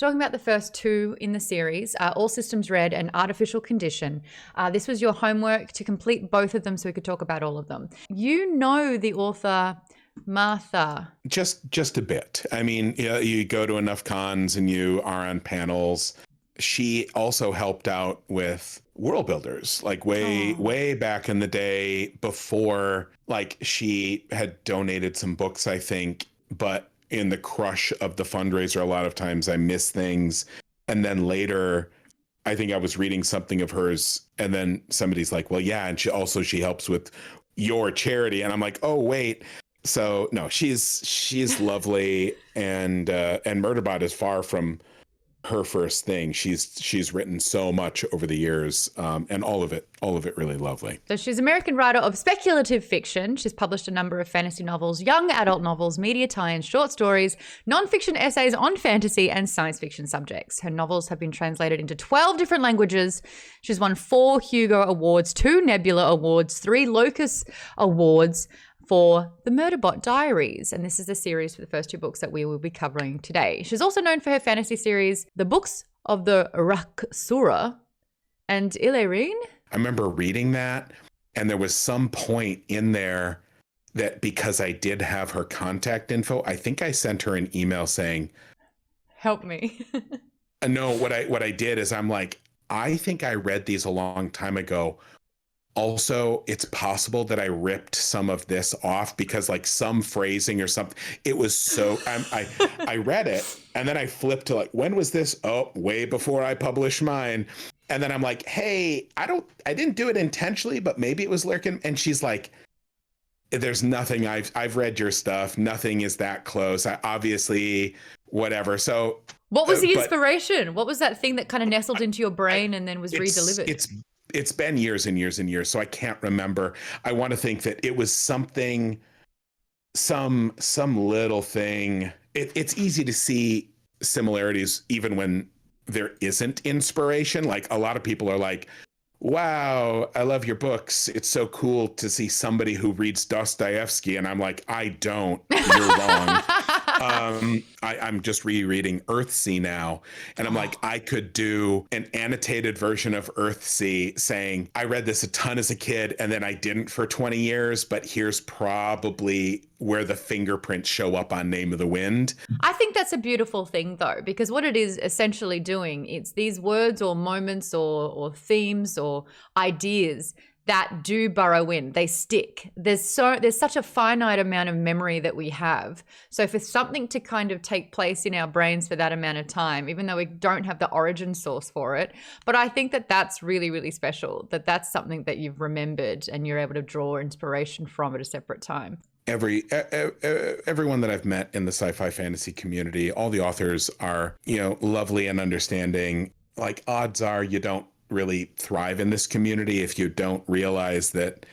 talking about the first two in the series, All Systems Red and Artificial Condition. This was your homework to complete both of them so we could talk about all of them. You know the author Martha. Just a bit. I mean, you go to enough cons and you are on panels. She also helped out with World Builders, like way back in the day before, like she had donated some books, I think, but in the crush of the fundraiser, a lot of times I miss things. And then later, I think I was reading something of hers and then somebody's like, well, yeah. And she helps with your charity. And I'm like, oh, wait. So no, she's lovely. And Murderbot is far from her first thing. She's written so much over the years, and all of it really lovely. So she's an American writer of speculative fiction. She's published a number of fantasy novels, young adult novels, media tie-ins, short stories, non-fiction essays on fantasy and science fiction subjects. Her novels have been translated into 12 different languages. She's won 4 Hugo Awards, 2 Nebula Awards, 3 Locus Awards for the Murderbot Diaries. And this is the series for the first 2 books that we will be covering today. She's also known for her fantasy series, The Books of the Raksura and Illyrian. I remember reading that, and there was some point in there that because I did have her contact info, I think I sent her an email saying, help me. No, what I did is I'm like, I think I read these a long time ago. Also, it's possible that I ripped some of this off because like some phrasing or something, it was so, I read it and then I flipped to like, when was this? Oh, way before I published mine. And then I'm like, hey, I didn't do it intentionally, but maybe it was lurking. And she's like, there's nothing, I've read your stuff. Nothing is that close. I obviously, whatever. So what was the inspiration? What was that thing that kind of nestled into your brain and then was redelivered? It's been years and years and years, so I can't remember. I want to think that it was something, some little thing. It's easy to see similarities even when there isn't inspiration. Like a lot of people are like, wow, I love your books. It's so cool to see somebody who reads Dostoevsky. And I'm like, I don't. You're wrong. I'm just rereading Earthsea now. And I'm like, I could do an annotated version of Earthsea saying, I read this a ton as a kid and then I didn't for 20 years, but here's probably where the fingerprints show up on Name of the Wind. I think that's a beautiful thing though, because what it is essentially doing, it's these words or moments or themes or ideas that do burrow in, they stick. There's such a finite amount of memory that we have. So for something to kind of take place in our brains for that amount of time, even though we don't have the origin source for it, but I think that that's really, really special, that that's something that you've remembered and you're able to draw inspiration from at a separate time. Everyone that I've met in the sci-fi fantasy community, all the authors are, lovely and understanding. Like odds are you don't really thrive in this community if you don't realize that.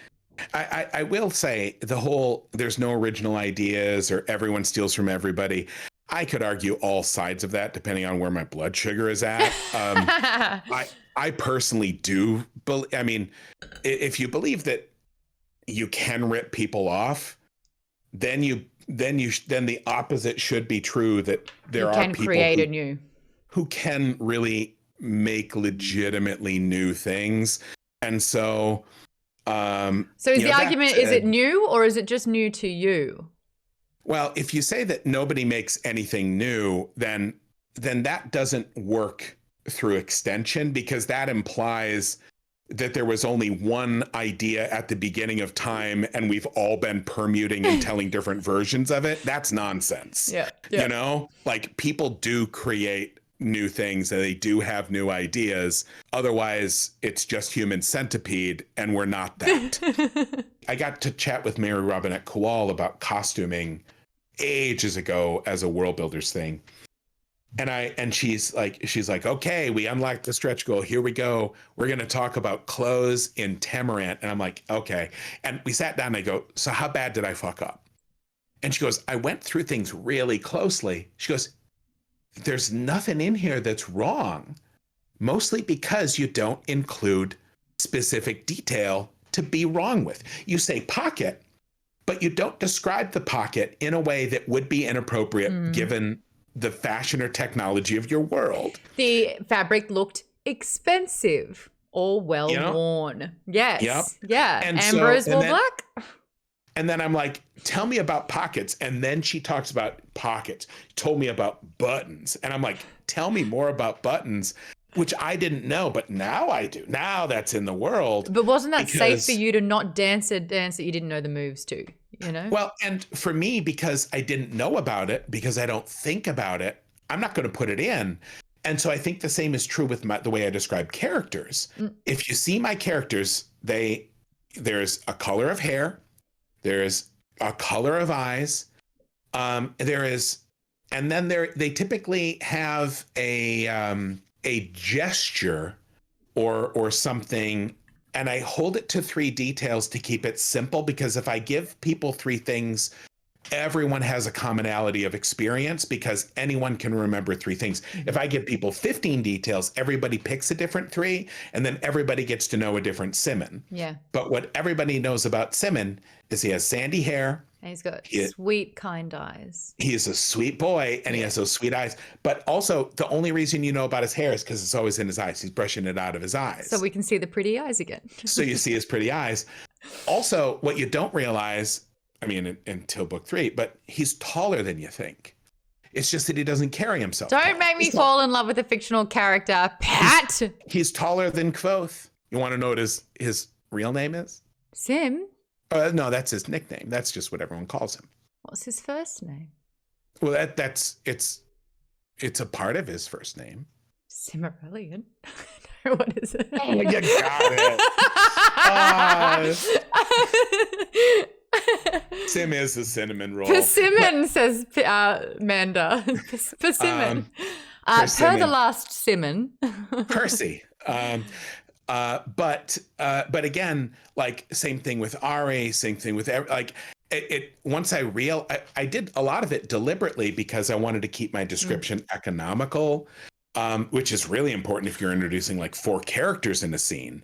I will say there's no original ideas or everyone steals from everybody. I could argue all sides of that depending on where my blood sugar is at. I personally do. I mean, if you believe that you can rip people off, then the opposite should be true, that there are people create anew who can really make legitimately new things. And so is the argument, is it new or is it just new to you? Well, if you say that nobody makes anything new, then that doesn't work through extension, because that implies that there was only one idea at the beginning of time and we've all been permuting and telling different versions of it. That's nonsense. Yeah. Like people do create new things and they do have new ideas. Otherwise, it's just human centipede and we're not that. I got to chat with Mary Robinette Kowal about costuming ages ago as a World Builders thing. And she's like, okay, we unlocked the stretch goal. Here we go. We're going to talk about clothes in Temerant. And I'm like, okay. And we sat down and I go, so how bad did I fuck up? And she goes, I went through things really closely. She goes, there's nothing in here that's wrong, mostly because you don't include specific detail to be wrong with. You say pocket, but you don't describe the pocket in a way that would be inappropriate given the fashion or technology of your world. The fabric looked expensive or well worn. Yes. Yep. Yeah. And Ambrose so, wore black. And then I'm like, tell me about pockets. And then she talks about pockets, told me about buttons. And I'm like, tell me more about buttons, which I didn't know, but now I do. Now that's in the world. But wasn't that safe for you to not dance a dance that you didn't know the moves to, you know? Well, and for me, because I didn't know about it, because I don't think about it, I'm not going to put it in. And so I think the same is true with the way I describe characters. If you see my characters, there's a color of hair, there's a color of eyes, and then they typically have a gesture or something, and I hold it to 3 details to keep it simple, because if I give people 3 things, everyone has a commonality of experience, because anyone can remember 3 things. If I give people 15 details, everybody picks a different 3, and then everybody gets to know a different Simon. Yeah. But what everybody knows about Simon is he has sandy hair. And he's got sweet, kind eyes. He is a sweet boy, and he has those sweet eyes. But also, the only reason you know about his hair is because it's always in his eyes. He's brushing it out of his eyes. So we can see the pretty eyes again. So you see his pretty eyes. Also, what you don't realize, I mean, until book 3, but he's taller than you think. It's just that he doesn't carry himself. Don't make me fall in love with a fictional character, Pat. He's taller than Quoth. You want to know what his real name is? Sim? No, that's his nickname. That's just what everyone calls him. What's his first name? Well, it's a part of his first name. Cimmerillion. No, what is it? Oh, you got it. Sim is the cinnamon roll. Persimmon, says Manda. Persimmon. Per the last Simon. Percy. But again, like, same thing with Ari, same thing with once I did a lot of it deliberately because I wanted to keep my description economical, which is really important if you're introducing like 4 characters in a scene.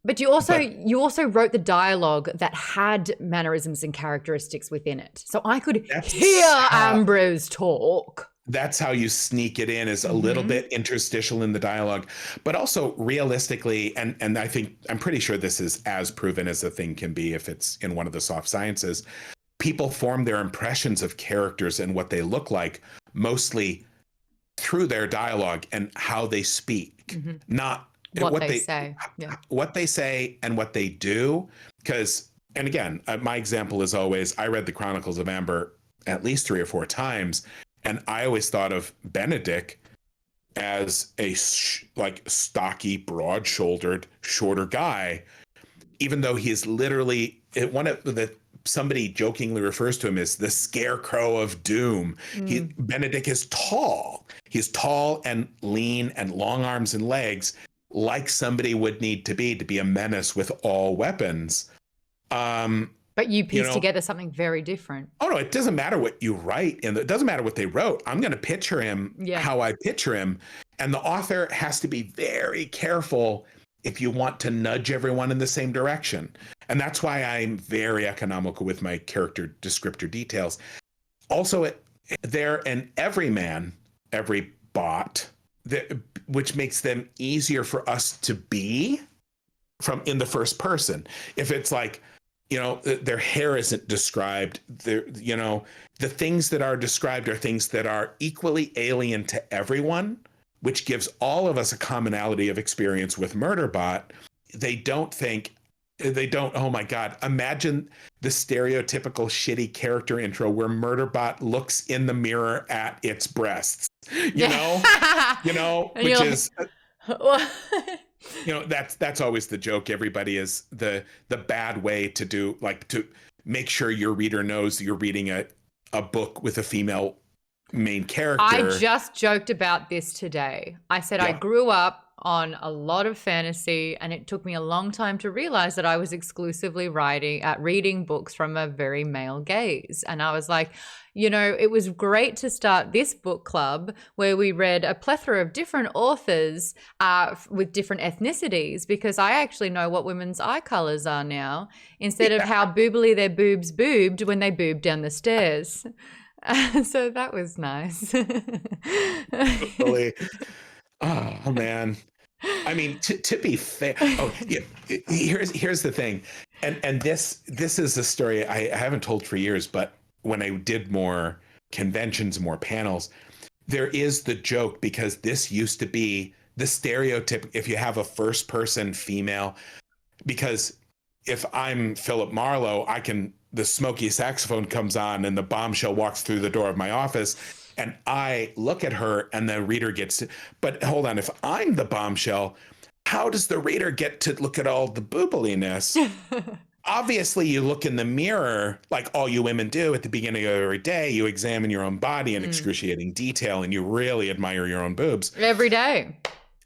But you also wrote the dialogue that had mannerisms and characteristics within it. So I could hear Ambrose talk. That's how you sneak it in, is a little bit interstitial in the dialogue, but also realistically, and I'm pretty sure this is as proven as a thing can be if it's in one of the soft sciences, people form their impressions of characters and what they look like mostly through their dialogue and how they speak, not what they say. Yeah. What they say and what they do. Because, and again, my example is always, I read the Chronicles of Amber at least 3 or 4 times, and I always thought of Benedict as a stocky, broad-shouldered, shorter guy, even though he is literally somebody jokingly refers to him as the Scarecrow of Doom. Benedict is tall. He's tall and lean and long arms and legs, like somebody would need to be a menace with all weapons. But you piece together something very different. Oh, no, it doesn't matter what you write. And it doesn't matter what they wrote. I'm going to picture him how I picture him. And the author has to be very careful if you want to nudge everyone in the same direction. And that's why I'm very economical with my character descriptor details. Also, they're an everyman, every bot, which makes them easier for us to be in the first person. If it's like, their hair isn't described. The things that are described are things that are equally alien to everyone, which gives all of us a commonality of experience with Murderbot. They don't, oh my God, imagine the stereotypical shitty character intro where Murderbot looks in the mirror at its breasts, which is... that's always the joke. Everybody is the bad way to do, to make sure your reader knows you're reading a book with a female main character. I just joked about this today. I said I grew up on a lot of fantasy, and it took me a long time to realize that I was exclusively reading books from a very male gaze. And I was like, it was great to start this book club where we read a plethora of different authors with different ethnicities, because I actually know what women's eye colors are now, instead of how boobily their boobs boobed when they boobed down the stairs. So that was nice. Totally. Oh man. I mean, to be fair, oh yeah, here's the thing, and this is a story I haven't told for years, but when I did more conventions, more panels, there is the joke, because this used to be the stereotype if you have a first person female, because if I'm Philip Marlowe, the smoky saxophone comes on and the bombshell walks through the door of my office and I look at her and the reader gets to, but hold on, if I'm the bombshell, how does the reader get to look at all the boobaliness? Obviously, you look in the mirror like all you women do at the beginning of every day. You examine your own body in excruciating detail and you really admire your own boobs. Every day.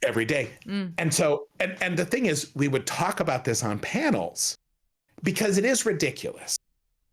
Every day. And so, and the thing is, we would talk about this on panels because it is ridiculous.